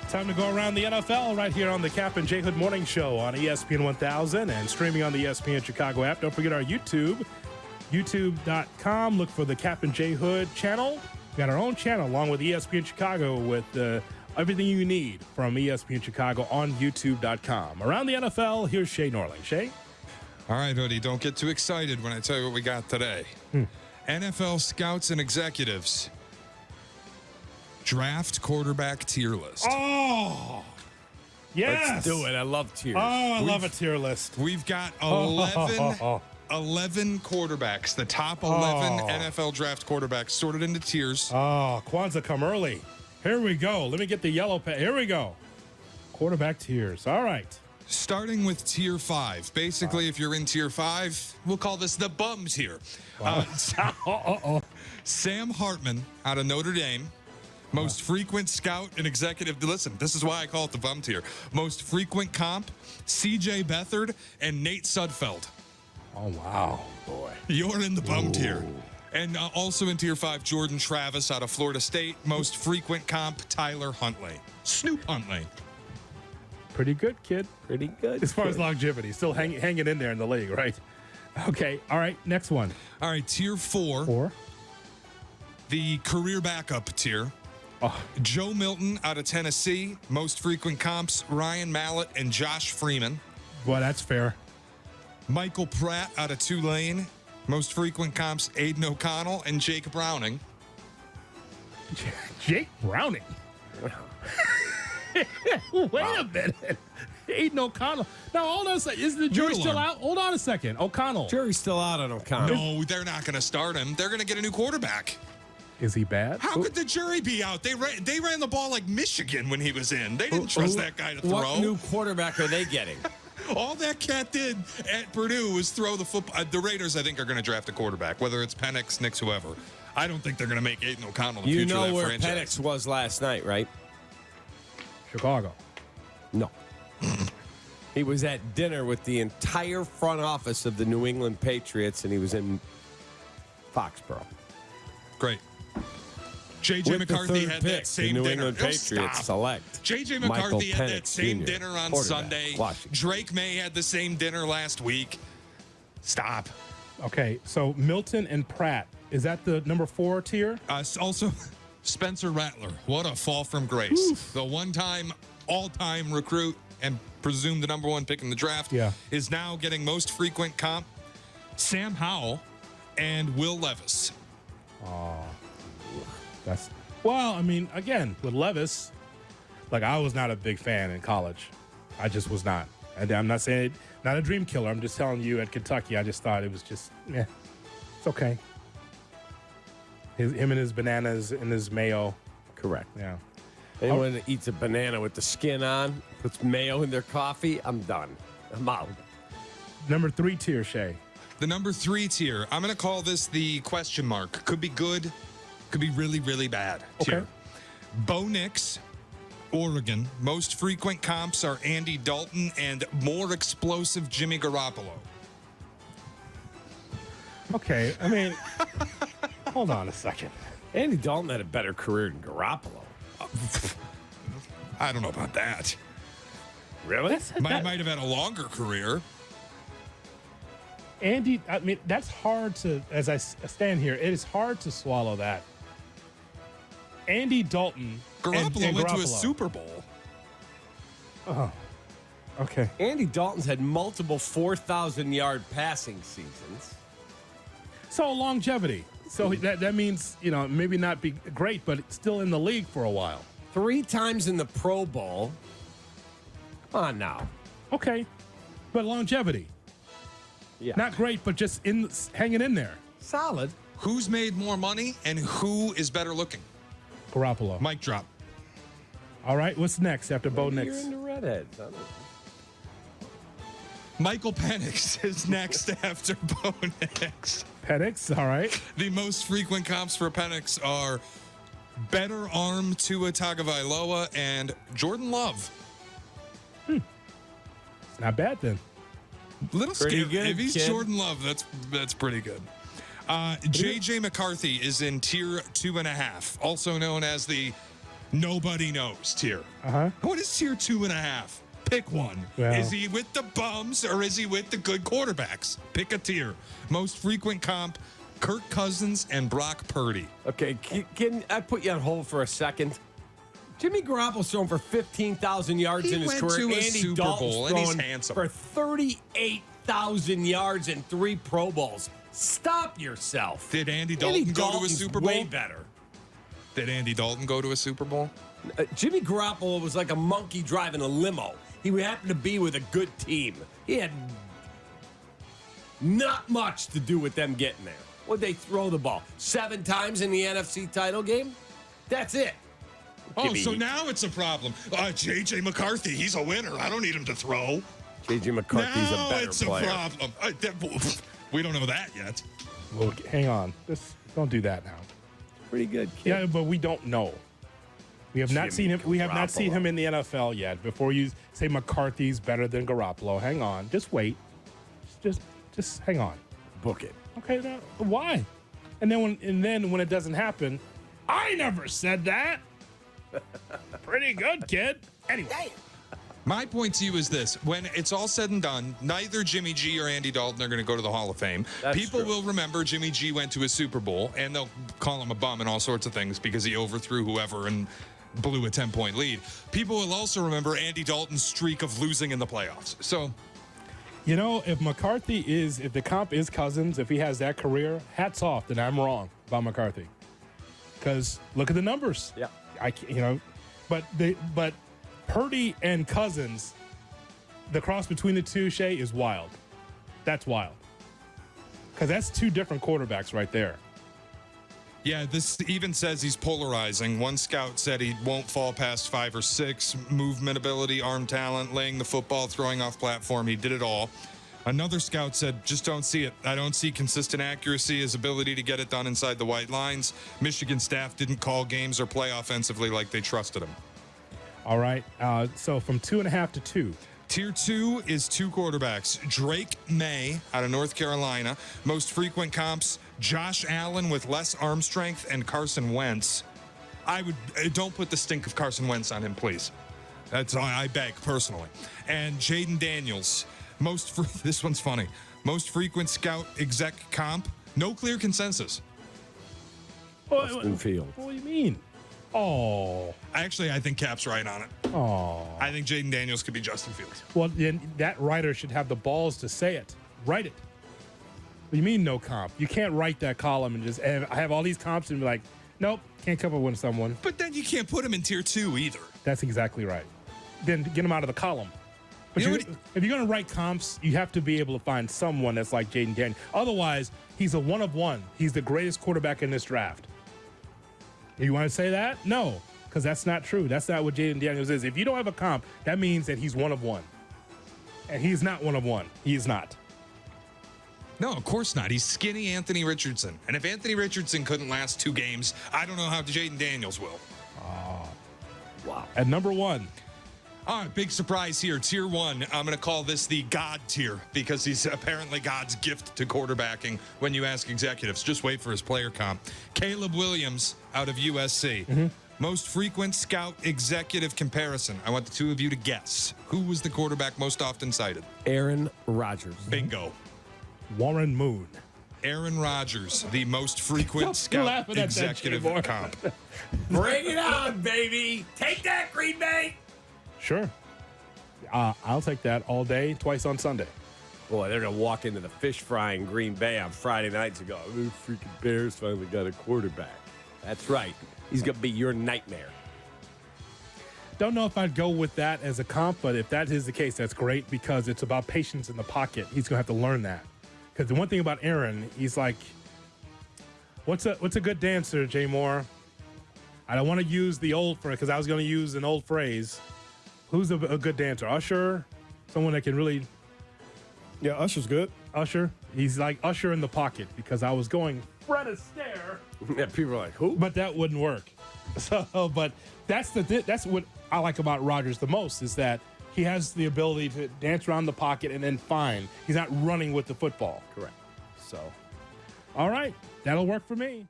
Time to go around the NFL right here on the Kap and Hood Morning Show on ESPN 1000 and streaming on the ESPN Chicago app. Don't forget our YouTube, youtube.com. Look for the Kap and Hood channel. We got our own channel along with ESPN Chicago with everything you need from ESPN Chicago on youtube.com. Around the NFL, here's Shay Norling. Shay? All right, Hoodie, don't get too excited when I tell you what we got today. NFL scouts and executives draft quarterback tier list. Oh, yes. Let's do it. I love tiers. Oh, I love a tier list. We've got 11 quarterbacks, the top 11 NFL draft quarterbacks sorted into tiers. Oh, Kwanzaa come early. Here we go. Let me get the yellow pen. Here we go. Quarterback tiers. All right. Starting with tier 5. Basically, if you're in tier 5, we'll call this the bum tier. Sam Hartman out of Notre Dame. Most frequent scout and executive. Listen, this is why I call it the bum tier. Most frequent comp, C.J. Beathard and Nate Sudfeld. Oh, wow, boy. You're in the bum tier. And also in tier 5, Jordan Travis out of Florida State. Most frequent comp, Tyler Huntley. Snoop Huntley. Pretty good, kid. Pretty good. As far as longevity, still hanging in there in the league, right? Okay, all right, next one. All right, tier 4. The career backup tier. Joe Milton out of Tennessee. Most frequent comps, Ryan Mallett and Josh Freeman. Well, that's fair. Michael Pratt out of Tulane. Most frequent comps, Aiden O'Connell and Jake Browning. Jake Browning? Wait a minute. Aiden O'Connell. Now, hold on a second. Is the jury still out? Hold on a second. O'Connell. Jury's still out on O'Connell. No, they're not going to start him. They're going to get a new quarterback. Is he bad? How could the jury be out? They ran the ball like Michigan when he was in. They didn't trust that guy to throw. What new quarterback are they getting? All that cat did at Purdue was throw the football. The Raiders, I think, are going to draft a quarterback, whether it's Penix, Nix, whoever. I don't think they're going to make Aiden O'Connell the future of that where franchise. Penix was last night, right? Chicago. No. He was at dinner with the entire front office of the New England Patriots, and he was in Foxborough. Great. J.J. McCarthy had that same New dinner. England Patriots select. J.J. McCarthy had that same Jr., dinner on Sunday. Washington. Drake May had the same dinner last week. Stop. Okay, so Milton and Pratt. Is that the number 4 tier? Also, Spencer Rattler. What a fall from grace. Oof. The one-time, all-time recruit and presumed the number 1 pick in the draft is now getting most frequent comp. Sam Howell and Will Levis. Well, I mean, again, with Levis, like I was not a big fan in college. I just was not. And I'm not saying not a dream killer. I'm just telling you at Kentucky, I just thought it was just, it's okay. Him and his bananas and his mayo. Correct. Yeah. Anyone that eats a banana with the skin on, puts mayo in their coffee, I'm done. I'm out. Number 3 tier, Shay. The number 3 tier. I'm going to call this the question mark. Could be good. Could be really, really bad tier. Okay. Bo Nix, Oregon. Most frequent comps are Andy Dalton and more explosive Jimmy Garoppolo. Okay, I mean, hold on a second. Andy Dalton had a better career than Garoppolo. I don't know about that. Really? Might have had a longer career. Andy, I mean, that's hard to, as I stand here, it is hard to swallow that. Andy Dalton. Garoppolo went to a Super Bowl. Oh, okay. Andy Dalton's had multiple 4,000-yard passing seasons. So longevity. So that means, maybe not be great, but still in the league for a while. 3 times in the Pro Bowl. Come on now. Okay. But longevity. Yeah. Not great, but just hanging in there. Solid. Who's made more money and who is better looking? Garoppolo. Mic drop. All right, what's next after Bo Nix? You're into redheads. Michael Penix is next after Bo Nix. Penix, all right. The most frequent comps for Penix are better arm Tua Tagovailoa and Jordan Love. It's not bad then. Little Pretty scary. good, If he's kid. Jordan Love, that's pretty good. J.J. McCarthy is in tier 2.5, also known as the Nobody knows tier. Uh-huh. What is tier 2.5? Pick one. Well. Is he with the bums or is he with the good quarterbacks? Pick a tier. Most frequent comp, Kirk Cousins and Brock Purdy. Okay, can I put you on hold for a second? Jimmy Garoppolo's thrown for 15,000 yards in his He career. went to a Andy Super Dalton's Bowl, and he's thrown handsome. for 38,000 yards and 3 Pro Bowls. Stop yourself. Did Andy Dalton go to a Dalton's Super Bowl? way better. Did Andy Dalton go to a Super Bowl? Jimmy Garoppolo was like a monkey driving a limo. He happened to be with a good team. He had not much to do with them getting there. Would they throw the ball 7 times in the NFC title game? That's it. Oh, so now it's a problem. J.J. McCarthy, he's a winner. I don't need him to throw. J.J. McCarthy's Now a better it's player. a problem. We don't know that yet. Well, hang on. Don't do that now. Pretty good kid. Yeah, but we don't know. We have not Jimmy seen him. We have not seen Garoppolo. him in the NFL yet. Before you say McCarthy's better than Garoppolo, hang on. Just wait. Just hang on. Book it. Okay, now, why? And then when it doesn't happen, I never said that. Pretty good, kid. Anyway. My point to you is this. When it's all said and done, neither Jimmy G or Andy Dalton are going to go to the Hall of Fame. That's People true. will remember Jimmy G went to a Super Bowl, and they'll call him a bum and all sorts of things because he overthrew whoever and blew a 10-point lead. People will also remember Andy Dalton's streak of losing in the playoffs. So, You know, if the comp is Cousins, if he has that career, hats off, then I'm wrong about McCarthy. Because look at the numbers. Yeah. But Purdy and Cousins, the cross between the two, Shay, is wild. That's wild. Because that's 2 different quarterbacks right there. yeah, this even says he's polarizing. One scout said he won't fall past 5 or 6. Movement ability, arm talent, laying the football, throwing off platform. He did it all. Another scout said, just don't see it. I don't see consistent accuracy, his ability to get it done inside the white lines. Michigan staff didn't call games or play offensively like they trusted him. All right. So from 2.5 to 2. Tier 2 is 2 quarterbacks. Drake May out of North Carolina. Most frequent comps, Josh Allen with less arm strength and Carson Wentz. Don't put the stink of Carson Wentz on him, please. That's I beg personally. And Jaden Daniels. This one's funny. Most frequent scout exec comp. No clear consensus. Justin Fields. What do you mean? Oh. Actually, I think Cap's right on it. Oh. I think Jaden Daniels could be Justin Fields. Well, then that writer should have the balls to say it. Write it. What do you mean no comp? You can't write that column and just have all these comps and be like, nope, can't come up with someone. But then you can't put him in tier 2 either. That's exactly right. Then get him out of the column. But You know if you're going to write comps, you have to be able to find someone that's like Jaden Daniels. Otherwise, he's a one of one. He's the greatest quarterback in this draft. You want to say that? No, because that's not true. That's not what Jaden Daniels is. If you don't have a comp, that means that he's one of one. And he's not one of one. He is not. No, of course not. He's skinny Anthony Richardson. And if Anthony Richardson couldn't last 2 games, I don't know how Jaden Daniels will. Wow. At number 1. All right, big surprise here. Tier 1, I'm going to call this the God tier because he's apparently God's gift to quarterbacking when you ask executives. Just wait for his player comp. Caleb Williams out of USC. Most frequent scout executive comparison. I want the 2 of you to guess. Who was the quarterback most often cited? Aaron Rodgers. Bingo. Warren Moon. Aaron Rodgers, the most frequent You're scout laughing at that, executive Jay Moore. comp. Bring it on, baby. Take that, Green Bay. Sure. I'll take that all day, twice on Sunday. Boy, they're going to walk into the fish fry in Green Bay on Friday nights and go, oh, the freaking Bears finally got a quarterback. That's right. He's going to be your nightmare. Don't know if I'd go with that as a comp, but if that is the case, that's great because it's about patience in the pocket. He's going to have to learn that. Because the one thing about Aaron, he's like, what's a good dancer, Jay Moore? I don't want to use the old phrase because I was going to use an old phrase. Who's a good dancer? Usher? Someone that can really... Yeah, Usher's good. Usher? He's like Usher in the pocket because I was going Fred Astaire. Yeah, people are like, who? But that wouldn't work. So, but that's what I like about Rodgers the most is that he has the ability to dance around the pocket and then find. He's not running with the football. Correct. So, all right, that'll work for me.